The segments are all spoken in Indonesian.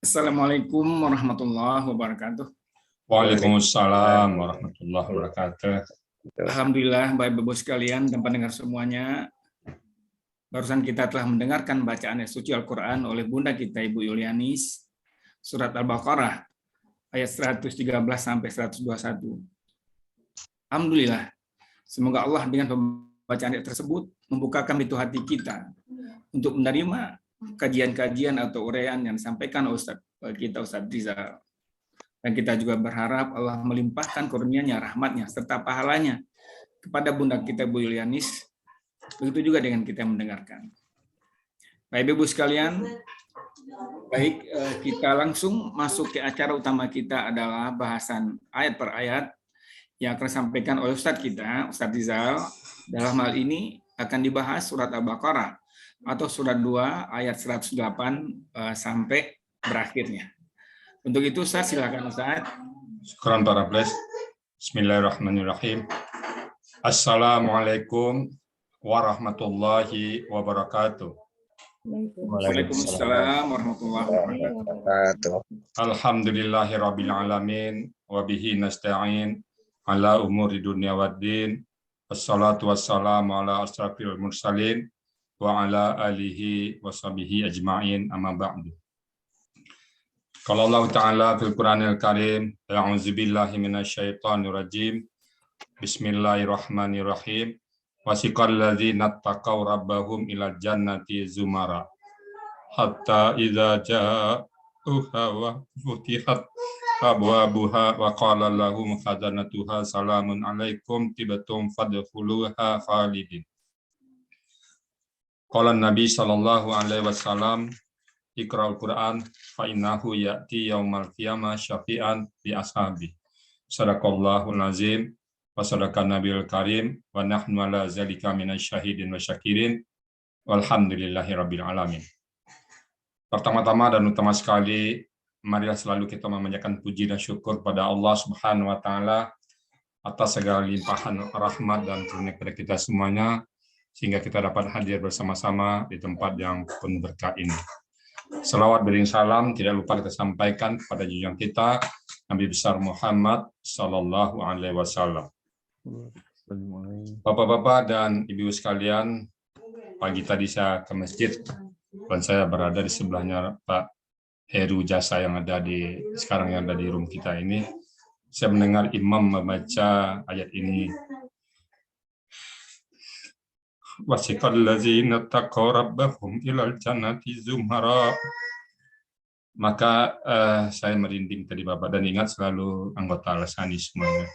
Assalamualaikum warahmatullahi wabarakatuh. Waalaikumsalam warahmatullahi wabarakatuh. Alhamdulillah, Bapak Ibu sekalian dan pendengar semuanya, barusan kita telah mendengarkan bacaan ayat suci Al-Quran oleh Bunda kita Ibu Yulianis, surat Al-Baqarah, ayat 113 sampai 121. Alhamdulillah, semoga Allah dengan pembacaan ayat tersebut membukakan pintu hati kita untuk menerima kajian-kajian atau uraian yang disampaikan oleh Ustaz Rizal. Dan kita juga berharap Allah melimpahkan kurnia-Nya, rahmat-Nya, serta pahalanya kepada Bunda kita Bu Yulianis. Begitu juga dengan kita yang mendengarkan. Baik Ibu sekalian, baik kita langsung masuk ke acara utama kita adalah bahasan ayat per ayat yang akan disampaikan oleh Ustadz kita, Ustadz Rizal. Dalam hal ini akan dibahas surat Al-Baqarah atau surat 2 ayat 108 sampai berakhirnya. Untuk itu Ustaz, silakan Ustaz. Syukran para bless. Bismillahirrahmanirrahim. Assalamualaikum warahmatullahi wabarakatuh. Waalaikumsalam warahmatullahi wabarakatuh. Alhamdulillahirabbil alamin wa bihi nasta'in ala umuri dunya waddin. Wassalatu wassalamu ala asrafil mursalin wa ala alihi washabihi ajma'in, amma ba'du. Qala Allah Ta'ala fil Qur'anil Karim, a'udzu billahi minasyaitonir rajim. Bismillahirrahmanirrahim. Wasiqal ladzina taqaw rabbahum ilal jannati zumara hatta idza ja'uha wa futihat abwabuha wa qala lahum khazanatuha salamun alaikum tibtum fadkhuluha khalidin. Qala Nabi sallallahu alaihi wasallam, Iqra'ul Qur'an fa innahu ya'ti yaumal qiyamah syafi'an bi ashabi. Sadaqallahul azim wa sadaqan nabiyul karim wa nahnu ala zalika minasyahidin wa syakirin walhamdulillahi rabbil alamin. Pertama-tama dan utama sekali, marilah selalu kita memanjatkan puji dan syukur pada Allah Subhanahu wa taala atas segala limpahan rahmat dan karunia kepada kita semuanya sehingga kita dapat hadir bersama-sama di tempat yang penuh berkah ini. Salawat beriring salam tidak lupa kita sampaikan kepada junjungan kita Nabi besar Muhammad sallallahu alaihi wasallam. Bapak-bapak dan ibu sekalian, pagi tadi saya ke masjid dan saya berada di sebelahnya Pak Heru Jasa yang ada sekarang yang ada di room kita ini. Saya mendengar imam membaca ayat ini. Wasiqal ladzina taqaw rabbahum ilal jannati zumara. Maka saya merinding tadi Bapak dan ingat selalu anggota Al-Sani semuanya.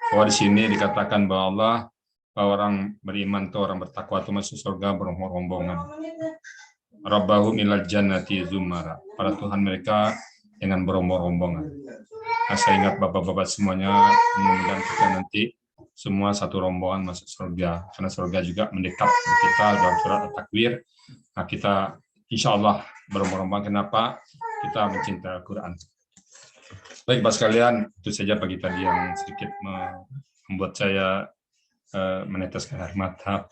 Bahwa di sini dikatakan bahwa orang beriman itu orang bertakwa itu masuk surga berombong-rombongan. Rabbahum ilal jannati zumara. Para Tuhan mereka dengan berombong-rombongan. Nah, saya ingat Bapak-bapak semuanya, mudah-mudahan kita nanti semua satu rombongan masuk surga, karena surga juga mendekat ke kita dalam surat At-Takwir. Nah, kita insya Allah berombong-rombongan. Kenapa? Kita mencintai Al-Quran. Baik, Bapak sekalian, itu saja pagi tadi yang sedikit membuat saya meneteskan air mata.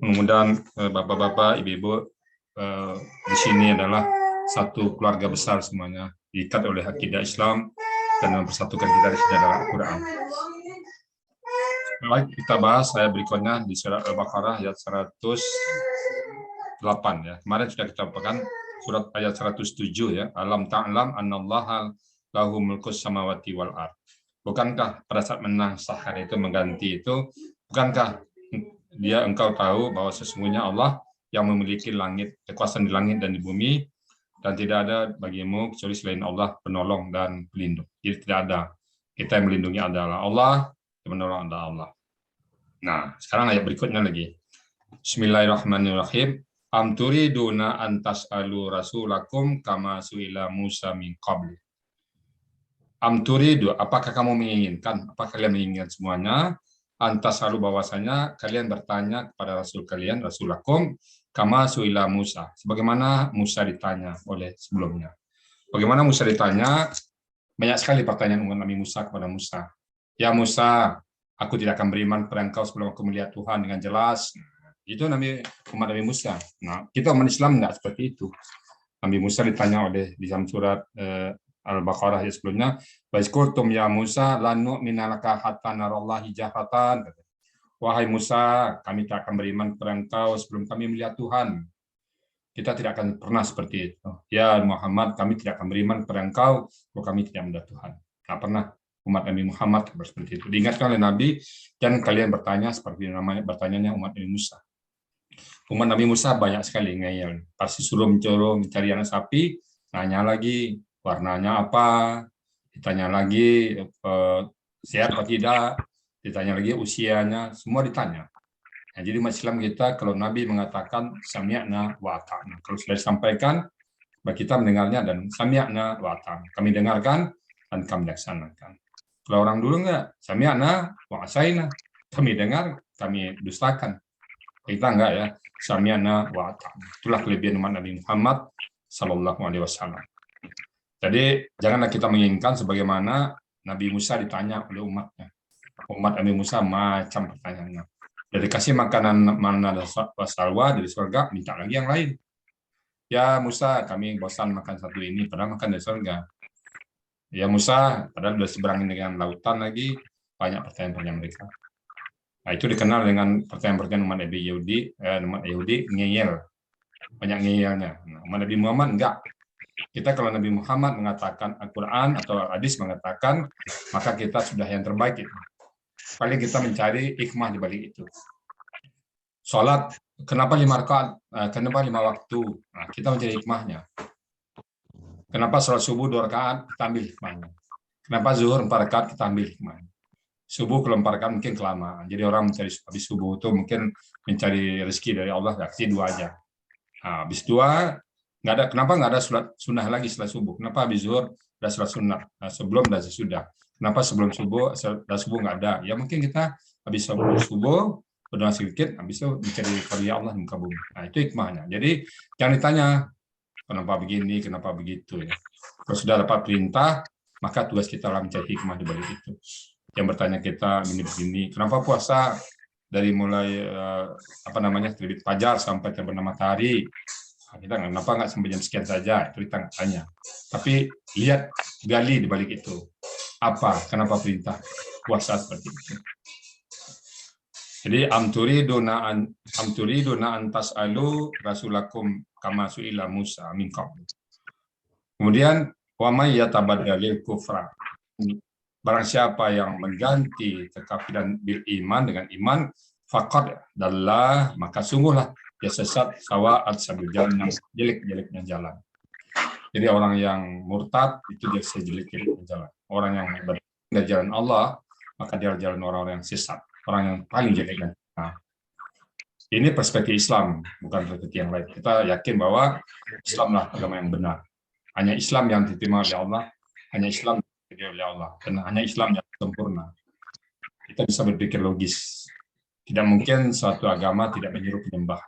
Mudah-mudahan Bapak-bapak, Ibu-ibu di sini adalah satu keluarga besar semuanya, diikat oleh akidah Islam dan mempersatukan kita di sini adalah Al-Quran. Baik, kita bahas ayat berikutnya di surat Al-Baqarah ayat 108 ya. Kemarin sudah kita bahkan surat ayat 107 ya. Alam ta'lam annallaha lahu mulkus samawati wal ard. Bukankah pada saat menasahkan itu mengganti itu, bukankah engkau tahu bahwa sesungguhnya Allah yang memiliki langit, kekuasaan di langit dan di bumi, dan tidak ada bagimu kecuali selain Allah penolong dan pelindung. Jadi tidak ada. Kita yang melindungi adalah Allah, yang menolong adalah Allah. Nah, sekarang ayat berikutnya lagi. Bismillahirrahmanirrahim. Am turiduna an tas'alu rasulakum kama su'ila Musa min qabli. Am turidu, apakah kamu menginginkan, apakah kalian menginginkan semuanya? Antas selalu bahwasanya kalian bertanya kepada Rasul kalian, Rasulakum, kama su'ila Musa. Sebagaimana Musa ditanya oleh sebelumnya. Bagaimana Musa ditanya? Banyak sekali pertanyaan umat Nabi Musa kepada Musa. Ya Musa, aku tidak akan beriman kepada engkau sebelum aku melihat Tuhan dengan jelas. Itu umat Nabi Musa. Nah, kita umat Islam enggak seperti itu. Nabi Musa ditanya di dalam surat Al-Baqarah ya sebelumnya, "Wazkurtum ya Musa lan nu'mina laka hatta narallahi jahratan." Wahai Musa, kami tak akan beriman kepada engkau sebelum kami melihat Tuhan. Kita tidak akan pernah seperti itu. Ya Muhammad, kami tidak akan beriman kepada engkau kalau kami tidak melihat Tuhan. Tak pernah umat Nabi Muhammad seperti itu. Diingatkan oleh Nabi, dan kalian bertanya seperti namanya bertanyanya umat Nabi Musa. Umat Nabi Musa banyak sekali ngeyel. Pasti suruh mencari anak sapi, nanya lagi warnanya apa, ditanya lagi sehat atau tidak, ditanya lagi usianya, semua ditanya. Nah, jadi umat Islam kita, kalau Nabi mengatakan sami'na wa ata'na, kalau sudah disampaikan, kita mendengarnya dan sami'na wa ata'na, kami dengarkan dan kami laksanakan. Kalau orang dulu enggak, sami'na wa asaina, kami dengar, kami dustakan. Kita enggak ya, sami'na wa ata'na. Itulah kelebihan umat Nabi Muhammad sallallahu alaihi wasallam. Jadi janganlah kita menginginkan sebagaimana Nabi Musa ditanya oleh umatnya. Umat Nabi Musa macam pertanyaannya. Dari kasih makanan manna dan salwa dari surga, minta lagi yang lain. Ya Musa, kami bosan makan satu ini, padahal makan dari surga. Ya Musa, padahal sudah seberangin dengan lautan lagi, banyak pertanyaan-pertanyaan mereka. Nah, itu dikenal dengan pertanyaan-pertanyaan umat Yahudi ngeyel. Banyak ngeyelnya. Nah, umat Nabi Muhammad enggak. Kita kalau Nabi Muhammad mengatakan Al-Quran atau hadis mengatakan, maka kita sudah yang terbaik itu. Paling kita mencari hikmah di balik itu. Sholat, kenapa 5 rakaat? Kenapa 5 waktu? Nah, kita mencari hikmahnya. Kenapa sholat subuh 2 rakaat? Kita ambil hikmahnya. Kenapa zuhur 4 rakaat? Kita ambil hikmahnya. Subuh kalau 4 rakaat mungkin kelamaan. Jadi orang mencari habis subuh itu mungkin mencari rezeki dari Allah, kasih 2 aja. Nah, habis 2, nggak ada. Kenapa nggak ada sholat sunnah lagi setelah subuh? Kenapa habis zuhur ada sholat sunnah? Nah, sebelum dan sesudah. Kenapa sebelum subuh dan subuh nggak ada? Ya mungkin kita habis subuh berdoa sedikit, habis itu mencari karya Allah di muka bumi. Nah, itu hikmahnya. Jadi jangan ditanya kenapa begini, kenapa begitu ya. Kalau sudah dapat perintah, maka tugas kita adalah mencari hikmah di balik itu. Yang bertanya kita begini, kenapa puasa dari mulai terbit fajar sampai terbenam matahari? Nah, kita kenapa nggak sampai jam sekian saja? Itu kita tanya. Tapi lihat, gali di balik itu. Apa? Kenapa perintah puasa seperti itu? Jadi amturiduna antas alu rasulakum kama su'ila Musa min qabl. Kemudian wa may yatabaddalil kufra. Barang siapa yang mengganti kekafiran bil iman dengan iman, faqad dalla, maka sungguhlah dia sesat sawa'at sabil jalan, yang jelek-jeleknya jalan. Jadi orang yang murtad itu dia sejelek-jeleknya jalan. Orang yang dari jalan Allah, maka dia jalan orang-orang yang sesat. Orang yang paling jelek. Nah, ini perspektif Islam, bukan perspektif yang lain. Kita yakin bahwa Islamlah agama yang benar. Hanya Islam yang diterima oleh Allah, hanya Islam yang diterima oleh Allah, dan hanya Islam yang sempurna. Kita bisa berpikir logis. Tidak mungkin suatu agama tidak menyuruh penyembah.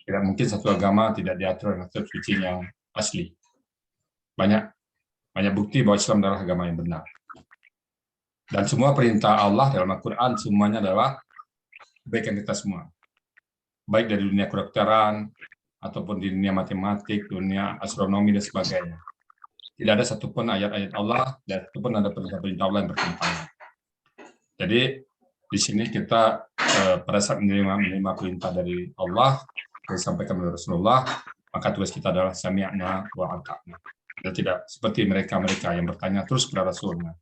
Tidak mungkin satu agama tidak diatur dengan suci yang asli. Banyak bukti bahwa Islam adalah agama yang benar. Dan semua perintah Allah dalam Al-Quran semuanya adalah kebaikan kita semua. Baik dari dunia kedokteran, ataupun di dunia matematik, dunia astronomi, dan sebagainya. Tidak ada satupun ayat-ayat Allah, dan satupun ada perintah-perintah Allah yang bertentangan. Jadi, di sini kita pada saat menerima perintah dari Allah, yang disampaikan oleh Rasulullah, maka tugas kita adalah sami'na wa ata'na. Dan tidak seperti mereka-mereka yang bertanya terus kepada Rasulnya.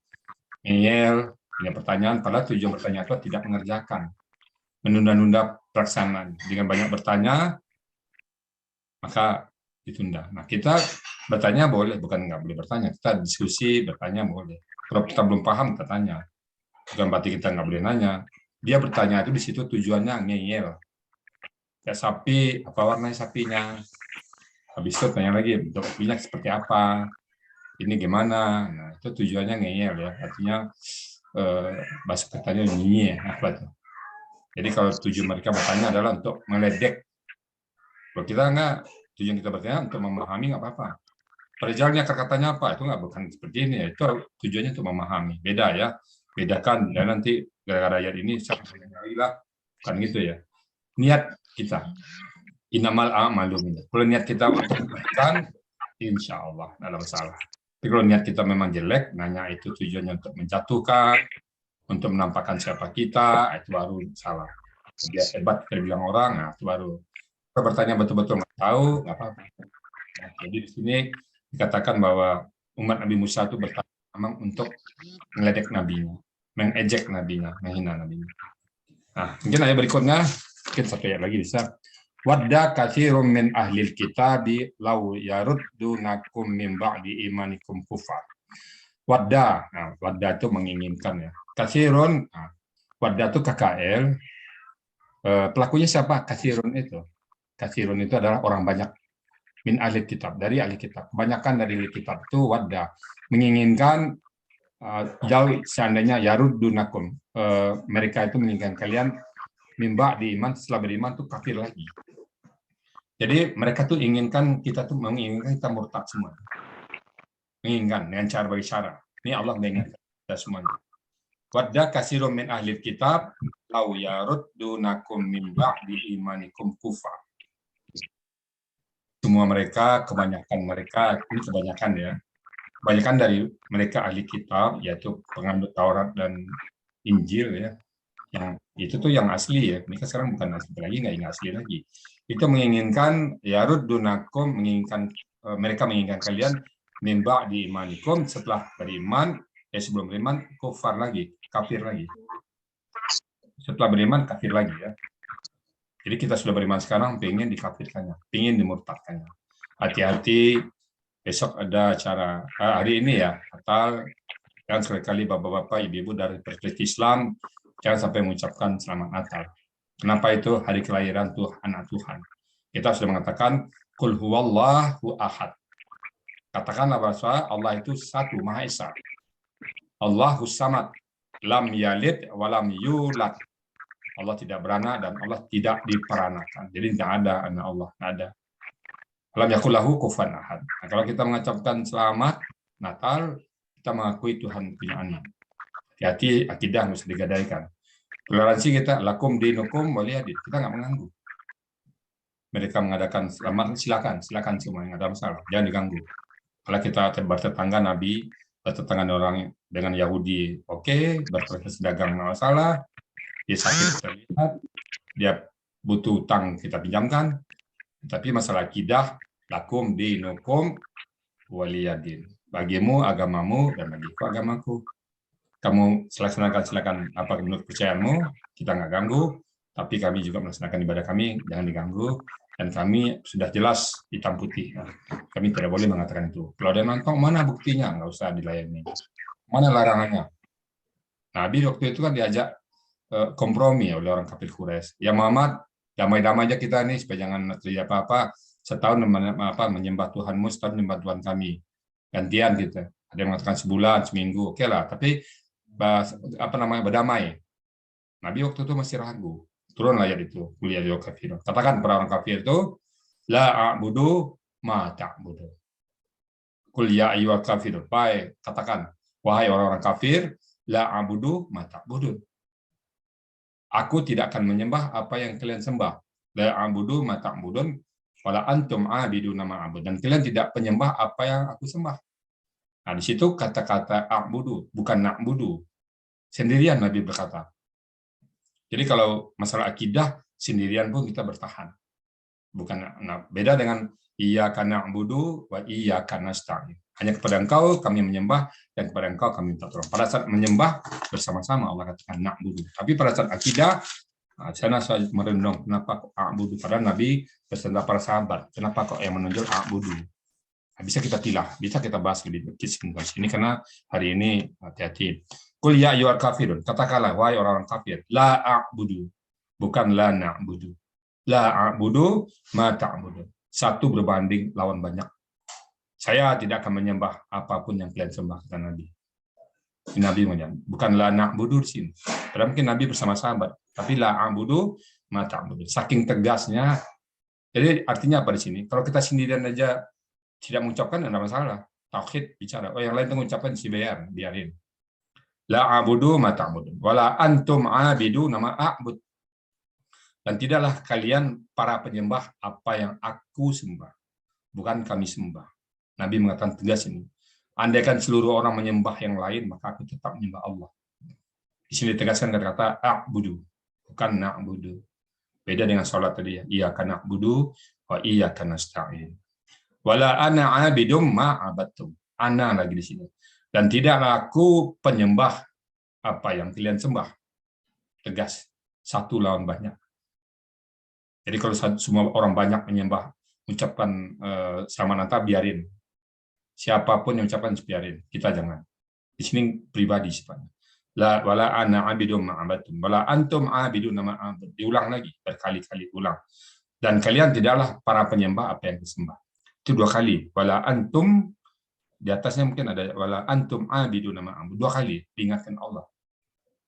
Ngeyel, punya pertanyaan, padahal tujuan pertanyaan itu tidak mengerjakan, menunda-nunda pelaksanaan. Dengan banyak bertanya, maka ditunda. Nah, kita bertanya boleh, bukan nggak boleh bertanya. Kita diskusi, bertanya boleh. Kalau kita belum paham, kita tanya. Bukan berarti kita nggak boleh nanya. Dia bertanya itu di situ tujuannya ngeyel. Kayak sapi, apa warna sapinya? Habis itu tanya lagi, bentuk minyak seperti apa? Ini gimana? Nah, itu tujuannya ngeyel ya. Artinya bahasa katanya nyinyi apa itu. Jadi kalau tujuan mereka bertanya adalah untuk meledek. Kalau kita enggak, tujuan kita bertanya untuk memahami nggak apa-apa. Perjalannya kata-katanya apa? Itu nggak bukan seperti ini ya. Itu tujuannya untuk memahami. Beda ya. Bedakan ya, nanti gara-gara ayat ini saya lah kan gitu ya. Niat kita. Innamal a'malu. Kalau niat kita untuk kebaikan, insya Allah tidak ada masalah. Tapi kalau niat kita memang jelek, nanya itu tujuannya untuk menjatuhkan, untuk menampakkan siapa kita, itu baru salah. Dia hebat, kita bilang orang, nah itu baru. Kita bertanya betul-betul nggak tahu, nggak apa-apa. Nah, jadi di sini dikatakan bahwa umat Nabi Musa itu bertanya memang untuk meledek nabinya, mengejek nabinya, menghina nabinya. Nah, mungkin ayat berikutnya, mungkin satu ayat lagi bisa. Wadda katsirun min ahlil kitabi law yaruddunakum min ba'di imanikum kufar. Wadda, nah, wadda itu menginginkan ya. Katsirun, nah, wadda itu KKL. Pelakunya siapa? Katsirun itu. Katsirun itu adalah orang banyak. Min ahli kitab, dari ahli kitab. Kebanyakan dari ahli kitab itu wadda menginginkan jauh seandainya yaruddunakum, mereka itu menginginkan kalian mimba di iman, setelah beriman tuh kafir lagi. Jadi mereka tuh menginginkan kita murtad semua. Menginginkan dengan cara bagi cara. Ini Allah menginginkan kita semuanya. Wadda katsirun min ahli kitab law yaruddunakum min ba'di imanikum kufar. Semua mereka, kebanyakan mereka, ini kebanyakan ya. Kebanyakan dari mereka ahli kitab, yaitu penganut Taurat dan Injil ya. Yang itu tuh yang asli ya. Mereka sekarang bukan asli lagi, nggak asli lagi. Itu menginginkan yaruddunakum, mereka menginginkan kalian mimba di imanikum, setelah beriman, sebelum beriman kufar lagi, kafir lagi. Setelah beriman kafir lagi ya. Jadi kita sudah beriman sekarang, pengen dikafirkannya, pengen dimurtadkannya. Hati-hati, besok ada acara hari ini ya, Natal. Dan sekali-kali bapak-bapak, ibu-ibu dari perspektif Islam jangan sampai mengucapkan selamat Natal. Kenapa itu? Hari kelahiran Tuhan, anak Tuhan. Kita sudah mengatakan Qul huwallahu ahad. Katakanlah bahwa Allah itu satu, Maha Esa. Allahus samad, lam yalid walam yulad. Allah tidak beranak dan Allah tidak diperanakan. Jadi tidak ada anak Allah, tidak ada. Lam yakul lahu kufuwan ahad. Nah, kalau kita mengucapkan selamat Natal, kita mengakui Tuhan punya anak. Hati-hati, akidah harus digadaikan. Toleransi kita, lakum dinukum waliyadin. Kita nggak mengganggu. Mereka mengadakan selamat, silakan semua, nggak ada masalah. Jangan diganggu. Kalau kita bertetangga Nabi, bertetangga orang dengan Yahudi, oke, bertransaksi dagang nggak masalah. Dia sakit kita lihat, dia butuh utang kita pinjamkan. Tapi masalah akidah, lakum dinukum waliyadin. Bagimu agamamu dan bagiku agamaku. Kamu silakan apa menurut percayaanmu, kita nggak ganggu, tapi kami juga melaksanakan ibadah kami, jangan diganggu, dan kami sudah jelas hitam putih. Kami tidak boleh mengatakan itu. Kalau ada nonton, mana buktinya? Nggak usah dilayani. Mana larangannya? Nabi waktu itu kan diajak kompromi oleh orang kafir Quraisy. Ya Muhammad, damai-damai aja kita nih, supaya jangan terjadi apa-apa. Setahun menyembah Tuhanmu, setahun menyembah Tuhan kami. Gantian kita. Ada yang mengatakan sebulan, seminggu, oke lah. Tapi berdamai. Nabi waktu itu masih ragu. Turunlah ayat itu, kuliah ya kafir. Katakan para orang kafir itu, la a'budu ma ta'budu. Qul ya ayyuhal kafirun. Baik, katakan, wahai orang-orang kafir, la a'budu ma ta'budu. Aku tidak akan menyembah apa yang kalian sembah. La a'budu ma ta'budun wala antum a'biduna ma a'bud. Dan kalian tidak penyembah apa yang aku sembah. Nah, di situ kata-kata a'budu, bukan na'budu. Sendirian Nabi berkata. Jadi kalau masalah akidah, sendirian pun kita bertahan. Bukan, beda dengan iyyaka na'budu wa iyyaka nasta'in. Hanya kepada engkau kami menyembah, dan kepada engkau kami minta tolong. Pada saat menyembah, bersama-sama Allah katakan na'budu. Tapi pada saat akidah, saya merenung, kenapa kok a'budu? Padahal Nabi beserta para sahabat, kenapa kok yang menonjol a'budu? Bisa kita tilah, bisa kita bahas lebih detail ini karena hari ini hati-hati. Qul ya ayyuhal kafirun, katakanlah wahai orang kafir, la a'budu, bukan la na'budu. La a'budu ma ta'budu. Satu berbanding lawan banyak. Saya tidak akan menyembah apapun yang kalian sembah, kata Nabi. Nabi menyembah, bukan la na'budu di sini. Padahal mungkin Nabi bersama sahabat, tapi la a'budu ma ta'budu. Saking tegasnya. Jadi artinya apa di sini? Kalau kita sendirian aja tidak mengucapkan, tidak ada masalah. Tauhid bicara. Oh, yang lain itu mengucapkan si biarin. La a'budu ma ta'budun. Wala antum abidu nama a'bud. Dan tidaklah kalian para penyembah apa yang aku sembah. Bukan kami sembah. Nabi mengatakan tegas ini. Andaikan seluruh orang menyembah yang lain, maka aku tetap menyembah Allah. Di sini ditegaskan kata-kata a'budu, bukan na'budu. Beda dengan sholat tadi ya. Iyyaka na'budu wa iyyaka nasta'in. Wala ana 'abidum ma 'abadtum. Ana lagi di sini. Dan tidaklah aku penyembah apa yang kalian sembah. Tegas. Satu lawan banyak. Jadi kalau semua orang banyak menyembah, ucapkan sama nata, biarin. Siapapun yang ucapkan, biarin. Kita jangan. Di sini pribadi sifatnya. La wala ana 'abidum ma 'abadtum. Wala antum 'abidun ma 'abad. Diulang lagi, berkali-kali ulang. Dan kalian tidaklah para penyembah apa yang disembah. Itu 2 kali. Wala antum, di atasnya mungkin ada wala antum 'abidun ma 'abad. 2 kali diingatkan Allah.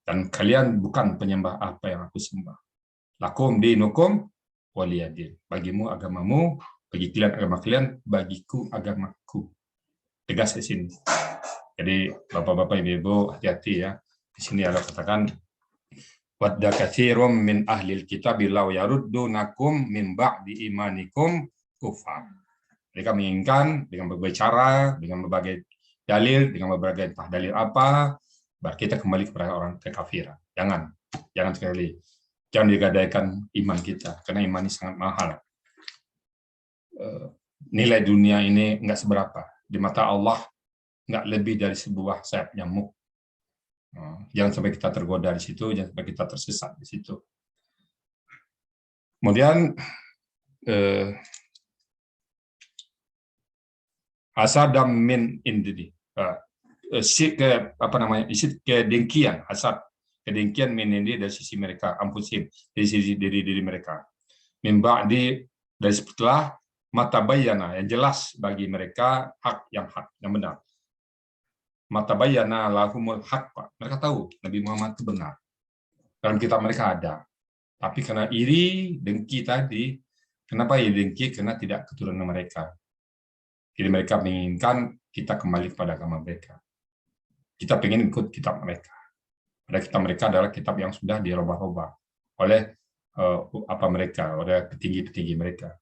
Dan kalian bukan penyembah apa yang aku sembah. Lakum dinukum waliyadin. Bagimu agamamu, bagi kalian agama kalian, bagiku agamaku. Tegas di sini. Jadi Bapak-bapak, Ibu-ibu, hati-hati ya. Di sini Allah katakan, wadda katsirum min ahlil kitab law yaruddunakum min ba'di imanikum kufar. Mereka menginginkan dengan berbagai cara, dengan berbagai dalil, dengan berbagai entah dalil apa, kita kembali kepada orang kekafiran. Jangan sekali. Jangan digadaikan iman kita, karena iman ini sangat mahal. Nilai dunia ini enggak seberapa. Di mata Allah, enggak lebih dari sebuah sayap nyamuk. Jangan sampai kita tergoda di situ, jangan sampai kita tersesat di situ. Kemudian hasadam min indidi, kedengkian, hasad, kedengkian min indidi dari sisi mereka, ampusim, dari sisi diri mereka. Min ba'di, dari setelah mata bayana, yang jelas bagi mereka hak yang benar. Mata bayana lahumul haq, mereka tahu Nabi Muhammad itu benar. Dalam kitab mereka ada. Tapi karena iri, dengki tadi, kenapa ya dengki? Karena tidak keturunan mereka. Jadi mereka menginginkan kita kembali kepada agama mereka. Kita pengen ikut kitab mereka. Pada kitab mereka adalah kitab yang sudah dirubah-ubah oleh oleh petinggi-petinggi mereka.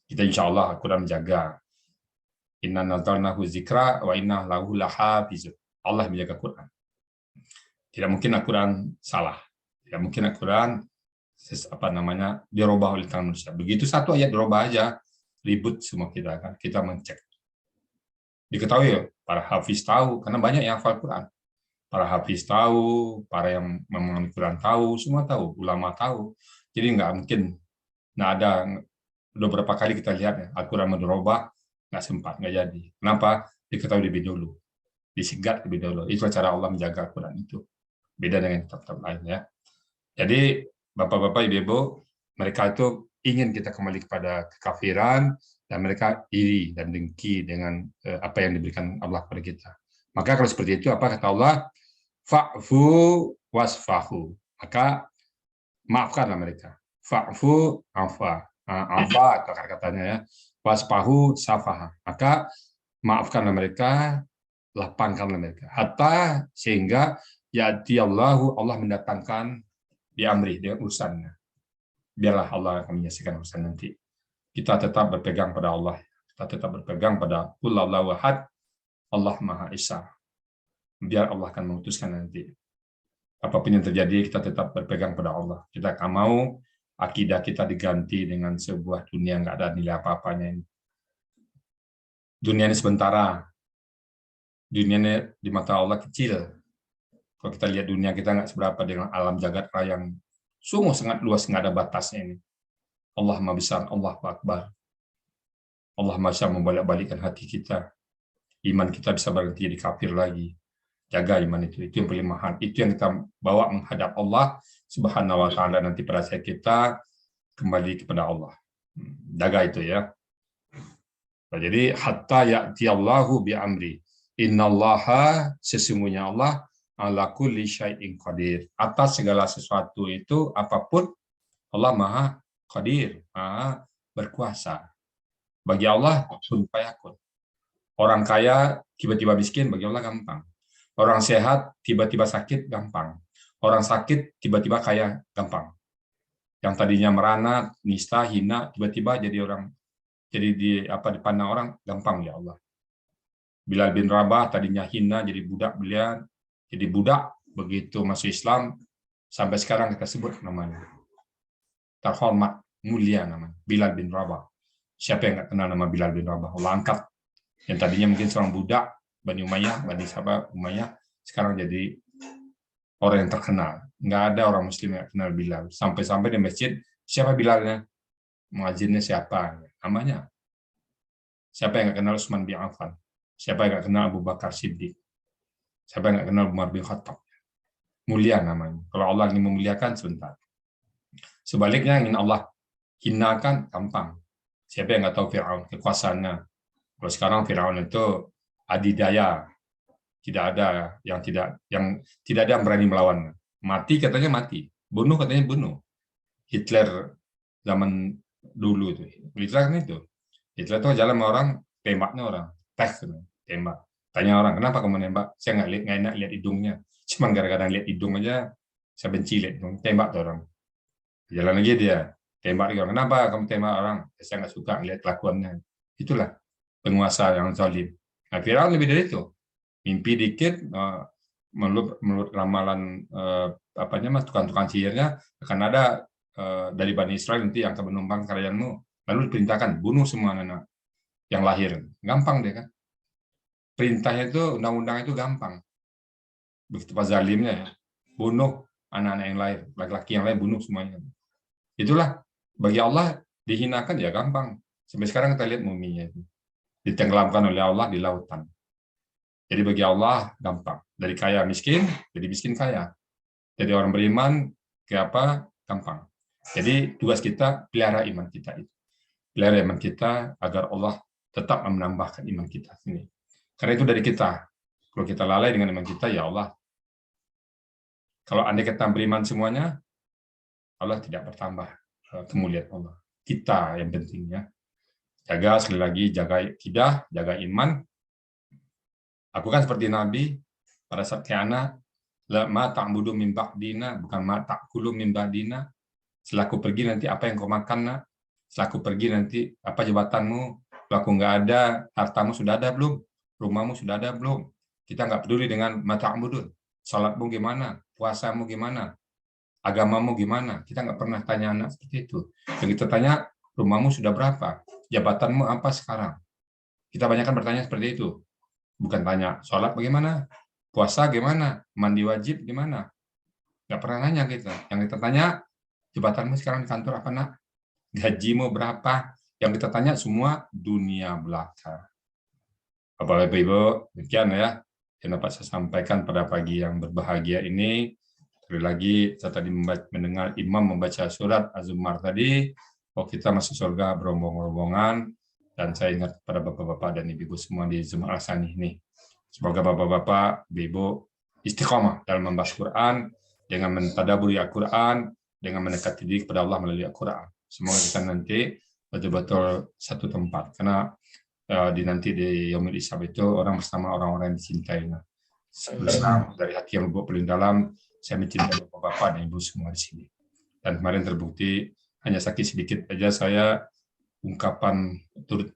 Kita insya Allah Al-Quran menjaga. Inna nazzalnahu dzikra wa inna lahu lahafizun. Allah menjaga Quran. Tidak mungkin Al-Quran salah. Tidak mungkin Al-Quran dirubah oleh tangan manusia. Begitu satu ayat dirubah aja, ribut semua kita kan. Kita mencek. Diketahui ya, para hafiz tahu, karena banyak yang hafal Quran. Para hafiz tahu, para yang memahami Quran tahu, semua tahu, ulama tahu. Jadi nggak mungkin, ada beberapa kali kita lihat ya, Al-Quran mau dirubah, nggak sempat, nggak jadi. Kenapa? Diketahui lebih dulu, disigat lebih dulu. Itu cara Allah menjaga Al-Quran itu. Beda dengan kitab-kitab lain ya. Jadi Bapak-bapak, Ibu-ibu, mereka itu ingin kita kembali kepada kekafiran, dan mereka iri dan dengki dengan apa yang diberikan Allah kepada kita. Maka kalau seperti itu, apa kata Allah? Fa'fu wasfahu. Maka maafkanlah mereka. Fa'fu afa atau katanya ya. Wasfahu safaha. Maka maafkanlah mereka, lapangkanlah mereka. Hatta sehingga Allah mendatangkan diamri dengan urusannya. Biarlah Allah akan menyelesaikan urusan nanti. Kita tetap berpegang pada Allah. Kita tetap berpegang pada Qul huwallahu ahad, Allah Maha Esa. Biar Allah akan memutuskan nanti. Apapun yang terjadi, kita tetap berpegang pada Allah. Kita akan mau akidah kita diganti dengan sebuah dunia yang nggak ada nilai apa-apanya ini. Dunia ini sementara. Dunia ini di mata Allah kecil. Kalau kita lihat dunia kita nggak seberapa dengan alam jagat raya yang sungguh sangat luas, nggak ada batasnya ini. Allah Maha Besar, Allah Akbar. Allah Maha membolak-balikkan hati kita. Iman kita bisa berhenti di kafir lagi. Jaga iman itu yang paling mahal. Itu yang kita bawa menghadap Allah Subhanahu wa taala nanti pada saat kita kembali kepada Allah. Jaga itu ya. Jadi hatta ya'ti Allahu bi amri. Innallaha, sesungguhnya Allah ala kulli syai'in qadir. Atas segala sesuatu itu apapun Allah Maha Qadir, Maha berkuasa. Bagi Allah kun fayakun. Orang kaya tiba-tiba miskin bagi Allah gampang. Orang sehat tiba-tiba sakit gampang. Orang sakit tiba-tiba kaya gampang. Yang tadinya merana, nista, hina, tiba-tiba jadi dipandang orang gampang ya Allah. Bilal bin Rabah tadinya hina jadi budak beliau, jadi budak, begitu masuk Islam sampai sekarang kita sebut namanya. Terhormat, mulia namanya, Bilal bin Rabah. Siapa yang nggak kenal nama Bilal bin Rabah? Allah angkat. Yang tadinya mungkin seorang budak Bani Umayyah, Bani Sabah, Umayyah, sekarang jadi orang yang terkenal. Nggak ada orang Muslim yang kenal Bilal. Sampai-sampai di masjid, siapa Bilalnya? Muadzinnya siapa? Namanya. Siapa yang nggak kenal Utsman bin Affan? Siapa yang nggak kenal Abu Bakar Siddiq? Siapa yang nggak kenal Umar bin Khattab? Mulia namanya. Kalau Allah ingin memuliakan, sebentar. Sebaliknya, ingin Allah hinakan, gampang. Siapa yang nggak tahu Fir'aun, kekuasaannya? Kalau sekarang Fir'aun itu adidaya, tidak ada yang tidak ada yang berani melawan. Mati katanya mati, bunuh katanya bunuh. Hitler zaman dulu itu, Hitler kan itu. Hitler itu jalan sama orang, tembaknya orang, tembak. Tanya orang, kenapa kamu nembak? Saya nggak enak lihat hidungnya. Cuma gara-gara lihat hidung aja, saya benci lihat hidung. Tembak tuh orang. Jalan lagi dia, tembak lagi orang. Kenapa kamu tembak orang? Saya nggak suka lihat kelakuannya. Itulah penguasa yang zalim. Nah, Firaun lebih dari itu. Mimpi dikit, menurut ramalan tukang-tukang sihirnya akan ada dari Bani Israel nanti yang akan menumbang kerajaanmu. Lalu diperintahkan bunuh semua anak yang lahir. Gampang deh kan. Perintahnya itu, undang-undang itu gampang. Begitu pas zalimnya ya. Bunuh anak-anak yang lahir, laki-laki yang lahir bunuh semuanya. Itulah bagi Allah dihinakan ya gampang. Sampai sekarang kita lihat muminya itu ditenggelamkan oleh Allah di lautan. Jadi bagi Allah gampang. Dari kaya miskin jadi miskin kaya. Jadi orang beriman ke apa gampang. Jadi tugas kita pelihara iman kita itu. Pelihara iman kita agar Allah tetap menambahkan iman kita ini. Karena itu dari kita. Kalau kita lalai dengan iman kita, ya Allah. Kalau andai kita beriman semuanya, Allah tidak bertambah kemuliaan Allah. Kita yang pentingnya. Jaga sekali lagi, jaga akidah, jaga iman. Aku kan seperti Nabi, pada saat kiamat, ma ta'budu min ba'dina, bukan ma ta'kulu min ba'dina. Selaku pergi nanti apa yang kau makan, nak? Selaku pergi nanti apa jabatanmu? Kalau aku nggak ada, hartamu sudah ada belum? Rumahmu sudah ada belum? Kita nggak peduli dengan ma ta'budun. Salatmu gimana? Puasamu gimana? Agamamu gimana? Kita nggak pernah tanya anak seperti itu. Yang kita tanya, rumahmu sudah berapa? Jabatanmu apa sekarang? Kita banyak kan bertanya seperti itu. Bukan tanya, sholat bagaimana? Puasa gimana? Mandi wajib gimana? Nggak pernah nanya kita. Yang kita tanya, jabatanmu sekarang di kantor apa, nak? Gajimu berapa? Yang kita tanya semua dunia belaka. Bapak Ibu, demikian ya. Yang dapat saya sampaikan pada pagi yang berbahagia ini. Sekali lagi, saya tadi mendengar imam membaca surat Az-Zumar tadi. Oh, kita masuk surga berombong-rombongan. Dan saya ingat pada bapak-bapak dan ibu-ibu semua di Zumar Al-Sani ini. Semoga bapak-bapak, ibu istiqomah dalam membaca Quran, dengan mentadaburi Al-Quran, dengan mendekati diri kepada Allah melalui Al-Quran. Semoga kita nanti betul-betul satu tempat. Karena nanti di Yaumul Hisab itu orang bersama orang-orang yang dicintainya. Dari hati yang lubuk paling dalam, saya mencintai bapak-bapak dan ibu semua di sini. Dan kemarin terbukti hanya sakit sedikit aja saya ungkapan turut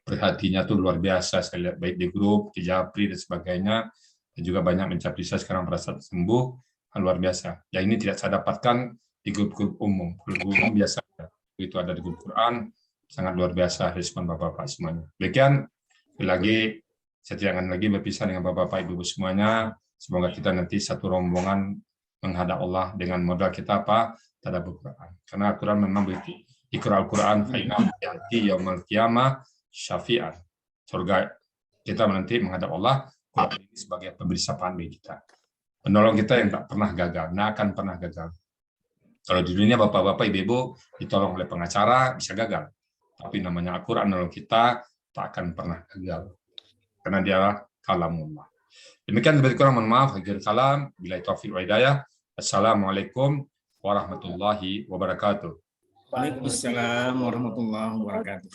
prihatinnya tuh luar biasa. Saya lihat baik di grup, di Japri dan sebagainya, dan juga banyak mencapri saya sekarang merasa sembuh, luar biasa. Yang ini tidak saya dapatkan di grup-grup umum. Grup umum biasa itu ada di grup Quran, sangat luar biasa respon bapak-bapak semuanya. Demikian, lagi saya tidak akan lagi berpisah dengan bapak-bapak ibu-ibu semuanya. Semoga kita nanti satu rombongan menghadap Allah dengan modal kita apa? Tadabbur Quran. Karena Al-Quran memang begitu. Iqra al-Quran fa innahu ya'ti yaumil qiyamah syafi'an. Surga kita nanti menghadap Allah Quran ini sebagai pemberi sapaan bagi kita. Penolong kita yang tak pernah gagal, tidak akan pernah gagal. Kalau di dunia bapak-bapak ibu-ibu ditolong oleh pengacara bisa gagal. Tapi namanya Al-Quran menolong kita tak akan pernah gagal. Karena dia kalamullah. Demikian lebih kurang mohon maaf. Akhir kalam. Billahi taufiq wa hidayah. Assalamualaikum warahmatullahi wabarakatuh. Waalaikumsalam warahmatullahi wabarakatuh.